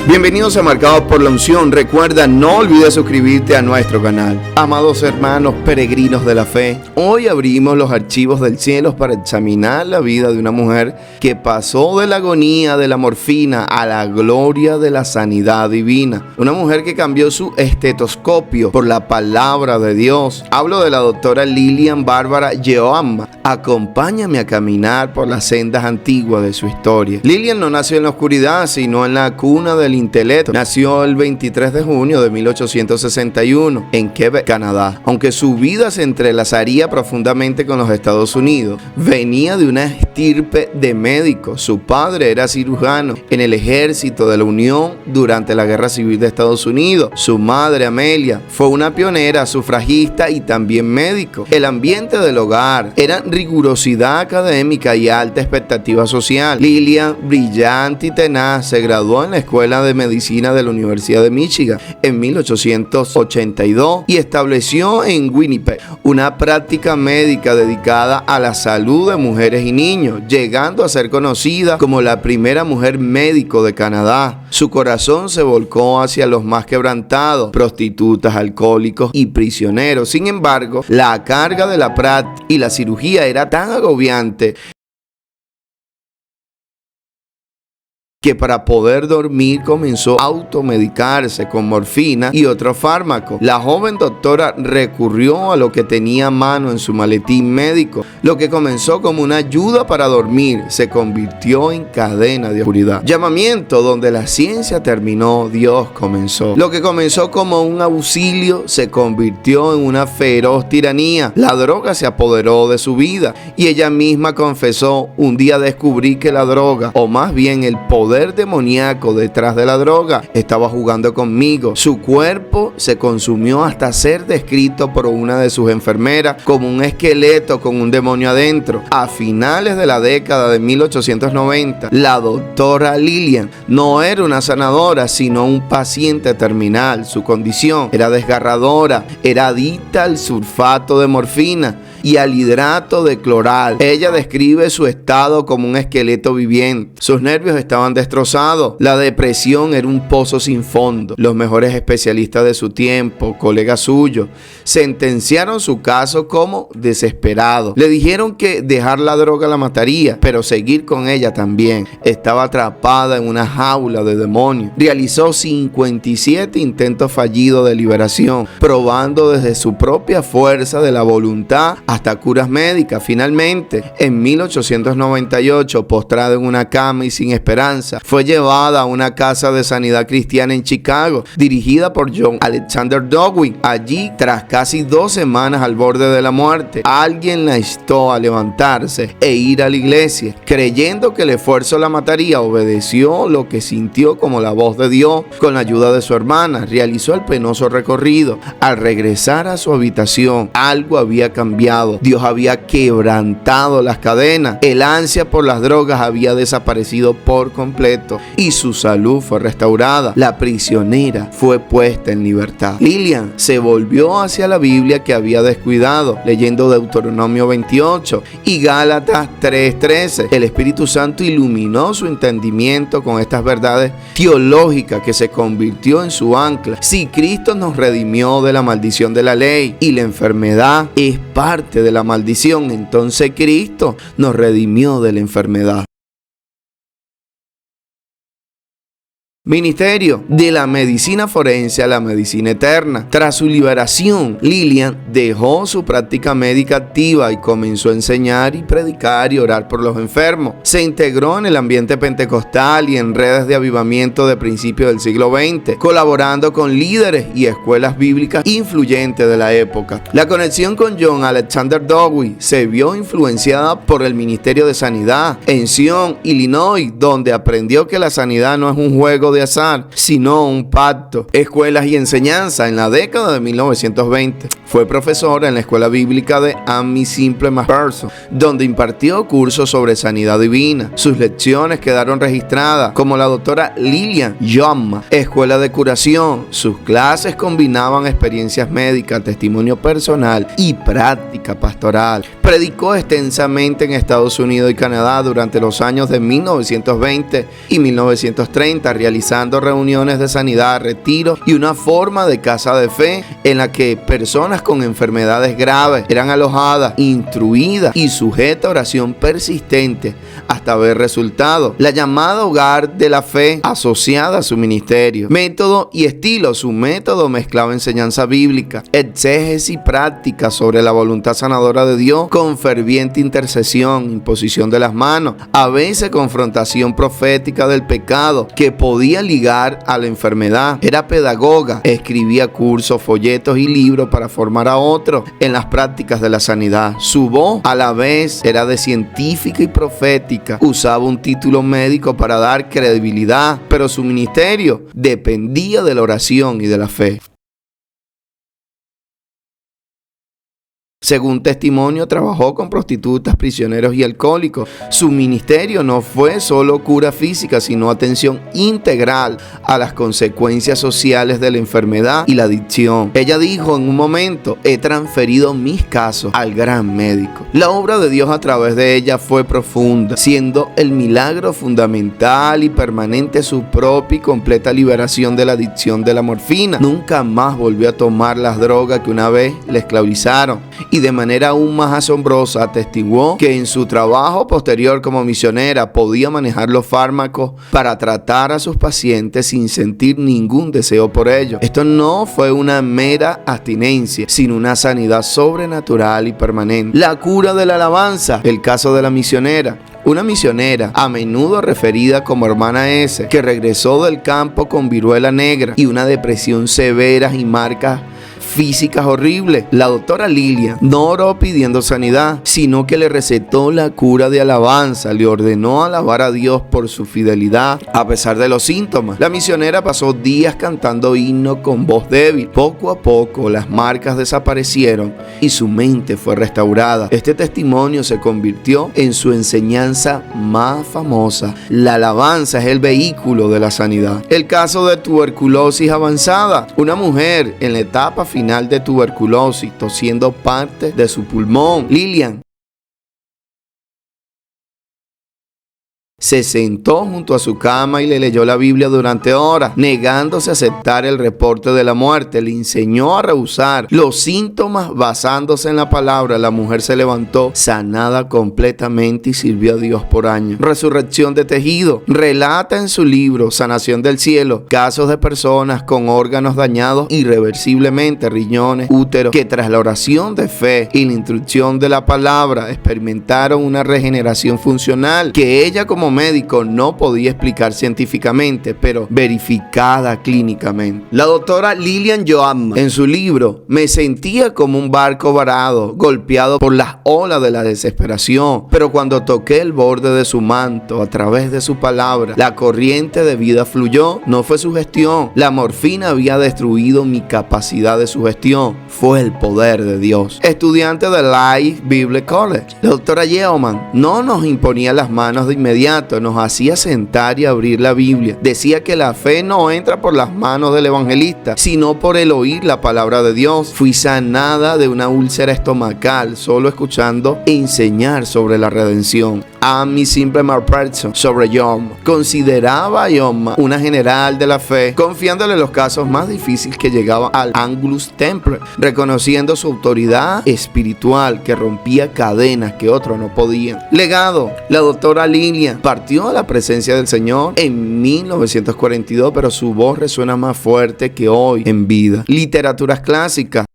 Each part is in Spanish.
Bienvenidos a Marcados por la Unción. Recuerda, no olvides suscribirte a nuestro canal. Amados hermanos peregrinos de la fe, hoy abrimos los archivos del cielo para examinar la vida de una mujer que pasó de la agonía de la morfina a la gloria de la sanidad divina. Una mujer que cambió su estetoscopio por la palabra de Dios. Hablo de la doctora Lilian Bárbara Yeoham. Acompáñame a caminar por las sendas antiguas de su historia. Lilian no nació en la oscuridad, sino en la cuna del intelecto. Nació el 23 de junio de 1861 en Quebec, Canadá. Aunque su vida se entrelazaría profundamente con los Estados Unidos, venía de una estirpe de médicos. Su padre era cirujano en el ejército de la Unión durante la Guerra Civil de Estados Unidos. Su madre, Amelia, fue una pionera sufragista y también médico. El ambiente del hogar era rigurosidad académica y alta expectativa social. Lilian, brillante y tenaz, se graduó en la Escuela de Medicina de la Universidad de Michigan en 1882 y estableció en Winnipeg una práctica médica dedicada a la salud de mujeres y niños, llegando a ser conocida como la primera mujer médico de Canadá. Su corazón se volcó hacia los más quebrantados, prostitutas, alcohólicos y prisioneros. Sin embargo, la carga de la práctica y la cirugía era tan agobiante que para poder dormir comenzó a automedicarse con morfina y otros fármacos. La joven doctora recurrió a lo que tenía a mano en su maletín médico. Lo que comenzó como una ayuda para dormir se convirtió en cadena de oscuridad. Llamamiento donde la ciencia terminó, Dios comenzó. Lo que comenzó como un auxilio se convirtió en una feroz tiranía. La droga se apoderó de su vida y ella misma confesó: un día descubrí que la droga, o más bien el poder demoníaco detrás de la droga, estaba jugando conmigo. Su cuerpo se consumió hasta ser descrito por una de sus enfermeras como un esqueleto con un demonio adentro. A finales de la década de 1890, la doctora Lilian no era una sanadora, sino un paciente terminal. Su condición era desgarradora, era adicta al sulfato de morfina y al hidrato de cloral. Ella describe su estado como un esqueleto viviente. Sus nervios estaban destrozados. La depresión era un pozo sin fondo. Los mejores especialistas de su tiempo, colegas suyos, sentenciaron su caso como desesperado. Le dijeron que dejar la droga la mataría, pero seguir con ella también. Estaba atrapada en una jaula de demonios. Realizó 57 intentos fallidos de liberación, probando desde su propia fuerza de la voluntad hasta curas médicas. Finalmente, en 1898, postrada en una cama y sin esperanza, fue llevada a una casa de sanidad cristiana en Chicago, dirigida por John Alexander Dowie. Allí, tras casi 2 semanas al borde de la muerte, alguien la instó a levantarse e ir a la iglesia. Creyendo que el esfuerzo la mataría, obedeció lo que sintió como la voz de Dios. Con la ayuda de su hermana, realizó el penoso recorrido. Al regresar a su habitación, algo había cambiado. Dios había quebrantado las cadenas. El ansia por las drogas había desaparecido por completo y su salud fue restaurada. La prisionera fue puesta en libertad. Lilian se volvió hacia la Biblia que había descuidado, leyendo Deuteronomio 28 y Gálatas 3:13. El Espíritu Santo iluminó su entendimiento con estas verdades teológicas que se convirtió en su ancla. Si Cristo nos redimió de la maldición de la ley y la enfermedad es parte de la maldición, entonces Cristo nos redimió de la enfermedad. Ministerio de la medicina forense a la medicina eterna. Tras su liberación, Lilian dejó su práctica médica activa y comenzó a enseñar y predicar y orar por los enfermos. Se integró en el ambiente pentecostal y en redes de avivamiento de principios del siglo XX, colaborando con líderes y escuelas bíblicas influyentes de la época. La conexión con John Alexander Dowie se vio influenciada por el Ministerio de Sanidad en Sion, Illinois, donde aprendió que la sanidad no es un juego de azar, sino un pacto. Escuelas y enseñanza. En la década de 1920 fue profesora en la escuela bíblica de Aimee Semple McPherson, donde impartió cursos sobre sanidad divina. Sus lecciones quedaron registradas como la doctora Lilian Yeoham, escuela de curación. Sus clases combinaban experiencias médicas, testimonio personal y práctica pastoral. Predicó extensamente en Estados Unidos y Canadá durante los años de 1920 y 1930, realizando organizando reuniones de sanidad, retiros y una forma de casa de fe en la que personas con enfermedades graves eran alojadas, instruidas y sujetas a oración persistente hasta ver resultados. La llamada hogar de la fe asociada a su ministerio. Método y estilo. Su método mezclaba enseñanza bíblica, exégesis y práctica sobre la voluntad sanadora de Dios con ferviente intercesión, imposición de las manos, a veces confrontación profética del pecado que podía ligar a la enfermedad. Era pedagoga, escribía cursos, folletos y libros para formar a otros en las prácticas de la sanidad. Su voz a la vez era de científica y profética. Usaba un título médico para dar credibilidad, pero su ministerio dependía de la oración y de la fe. Según testimonio, trabajó con prostitutas, prisioneros y alcohólicos. Su ministerio no fue solo cura física, sino atención integral a las consecuencias sociales de la enfermedad y la adicción. Ella dijo en un momento: he transferido mis casos al gran médico. La obra de Dios a través de ella fue profunda, siendo el milagro fundamental y permanente su propia y completa liberación de la adicción de la morfina. Nunca más volvió a tomar las drogas que una vez le esclavizaron. Y de manera aún más asombrosa atestiguó que en su trabajo posterior como misionera podía manejar los fármacos para tratar a sus pacientes sin sentir ningún deseo por ello. Esto no fue una mera abstinencia, sino una sanidad sobrenatural y permanente. La cura de la alabanza. El caso de la misionera. Una misionera, a menudo referida como hermana S, que regresó del campo con viruela negra y una depresión severa y marcas físicas horribles. La doctora Lilian no oró pidiendo sanidad, sino que le recetó la cura de alabanza. Le ordenó alabar a Dios por su fidelidad a pesar de los síntomas. La misionera pasó días cantando himnos con voz débil. Poco a poco las marcas desaparecieron y su mente fue restaurada. Este testimonio se convirtió en su enseñanza más famosa. La alabanza es el vehículo de la sanidad. El caso de tuberculosis avanzada. Una mujer en la etapa final de tuberculosis, tosiendo parte de su pulmón. Lilian se sentó junto a su cama y le leyó la Biblia durante horas, negándose a aceptar el reporte de la muerte. Le enseñó a rehusar los síntomas basándose en la palabra. La mujer se levantó sanada completamente y sirvió a Dios por años. Resurrección de tejido. Relata en su libro Sanación del Cielo casos de personas con órganos dañados irreversiblemente, riñones, útero, que tras la oración de fe y la instrucción de la palabra experimentaron una regeneración funcional que ella como médico no podía explicar científicamente, pero verificada clínicamente. La doctora Lilian Johanna, en su libro, me sentía como un barco varado, golpeado por las olas de la desesperación, pero cuando toqué el borde de su manto, a través de su palabra, la corriente de vida fluyó. No fue sugestión. La morfina había destruido mi capacidad de sugestión. Fue el poder de Dios. Estudiante de Life Bible College, la doctora Yeoman no nos imponía las manos de inmediato, nos hacía sentar y abrir la Biblia. Decía que la fe no entra por las manos del evangelista, sino por el oír la palabra de Dios. Fui sanada de una úlcera estomacal solo escuchando enseñar sobre la redención. Amy Simple Person sobre Yom. Consideraba a Yom una general de la fe, confiándole los casos más difíciles que llegaban al Angelus Temple, reconociendo su autoridad espiritual que rompía cadenas que otros no podían. Legado. La doctora Lilian partió a la presencia del Señor en 1942, pero su voz resuena más fuerte que hoy en vida. Literaturas clásicas.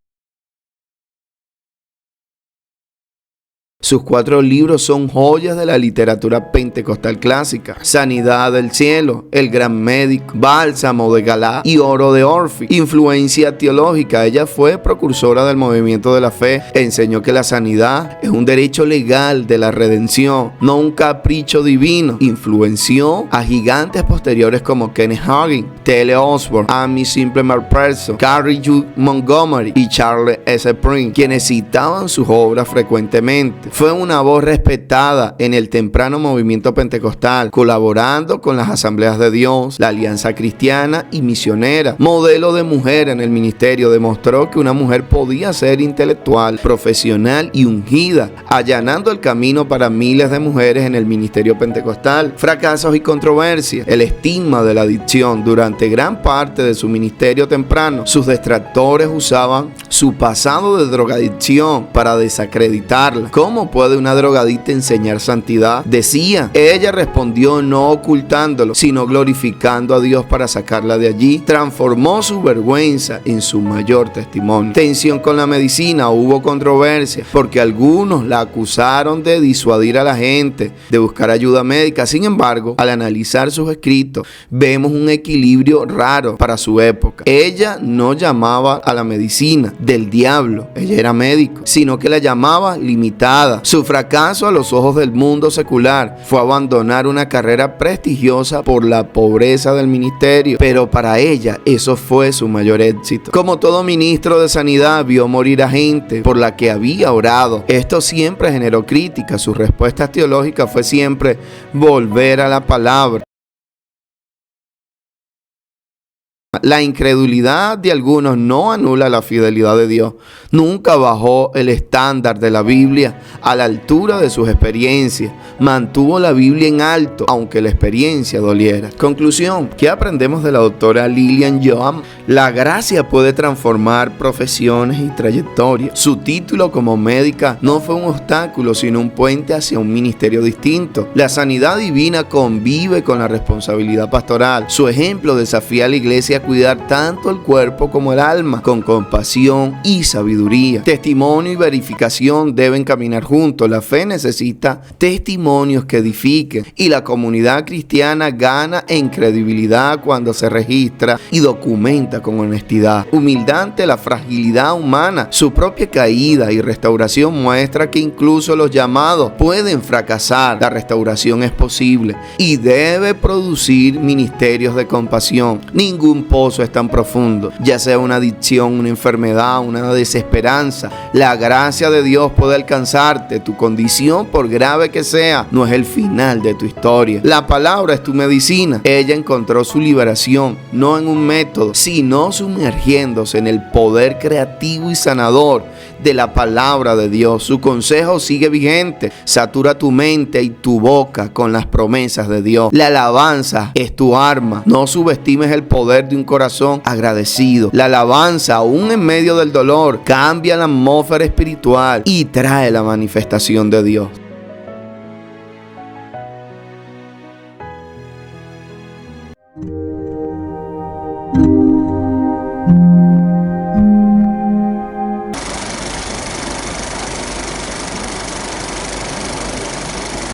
Sus 4 libros son joyas de la literatura pentecostal clásica: Sanidad del Cielo, El Gran Médico, Bálsamo de Galá y Oro de Orfi. Influencia teológica. Ella fue precursora del movimiento de la fe. Enseñó que la sanidad es un derecho legal de la redención, no un capricho divino. Influenció a gigantes posteriores como Kenneth Hagin, T.L. Osborne, Amy Simple Person, Carrie Jude Montgomery y Charles S. Prince, quienes citaban sus obras frecuentemente. Fue una voz respetada en el temprano movimiento pentecostal, colaborando con las Asambleas de Dios, la Alianza Cristiana y Misionera. Modelo de mujer en el ministerio, demostró que una mujer podía ser intelectual, profesional y ungida, allanando el camino para miles de mujeres en el ministerio pentecostal. Fracasos y controversias. El estigma de la adicción. Durante gran parte de su ministerio temprano, sus detractores usaban su pasado de drogadicción para desacreditarla. ¿Cómo puede una drogadicta enseñar santidad? Decía. Ella respondió no ocultándolo, sino glorificando a Dios para sacarla de allí. Transformó su vergüenza en su mayor testimonio. Tensión con la medicina. Hubo controversia porque algunos la acusaron de disuadir a la gente de buscar ayuda médica. Sin embargo, al analizar sus escritos, vemos un equilibrio raro para su época. Ella no llamaba a la medicina del diablo, ella era médico, sino que la llamaba limitada. Su fracaso a los ojos del mundo secular fue abandonar una carrera prestigiosa por la pobreza del ministerio, pero para ella eso fue su mayor éxito. Como todo ministro de sanidad, vio morir a gente por la que había orado. Esto siempre generó crítica. Su respuesta teológica fue siempre volver a la palabra. La incredulidad de algunos no anula la fidelidad de Dios. Nunca bajó el estándar de la Biblia a la altura de sus experiencias. Mantuvo la Biblia en alto, aunque la experiencia doliera. Conclusión, ¿qué aprendemos de la doctora Lillian Johan? La gracia puede transformar profesiones y trayectorias. Su título como médica no fue un obstáculo, sino un puente hacia un ministerio distinto. La sanidad divina convive con la responsabilidad pastoral. Su ejemplo desafía a la iglesia a cuidar tanto el cuerpo como el alma, con compasión y sabiduría. Testimonio y verificación deben caminar juntos. La fe necesita testimonios que edifiquen, y la comunidad cristiana gana en credibilidad cuando se registra y documenta con honestidad. Humildad ante la fragilidad humana. Su propia caída y restauración muestra que incluso los llamados pueden fracasar. La restauración es posible y debe producir ministerios de compasión. Ningún pozo es tan profundo, ya sea una adicción, una enfermedad, una desesperanza. La gracia de Dios puede alcanzarte. Tu condición, por grave que sea, no es el final de tu historia. La palabra es tu medicina. Ella encontró su liberación no en un método, sino sumergiéndose en el poder creativo y sanador de la palabra de Dios. Su consejo sigue vigente. Satura tu mente y tu boca con las promesas de Dios. La alabanza es tu arma. No subestimes el poder de un corazón agradecido. La alabanza, aún en medio del dolor, cambia la atmósfera espiritual y trae la manifestación de Dios.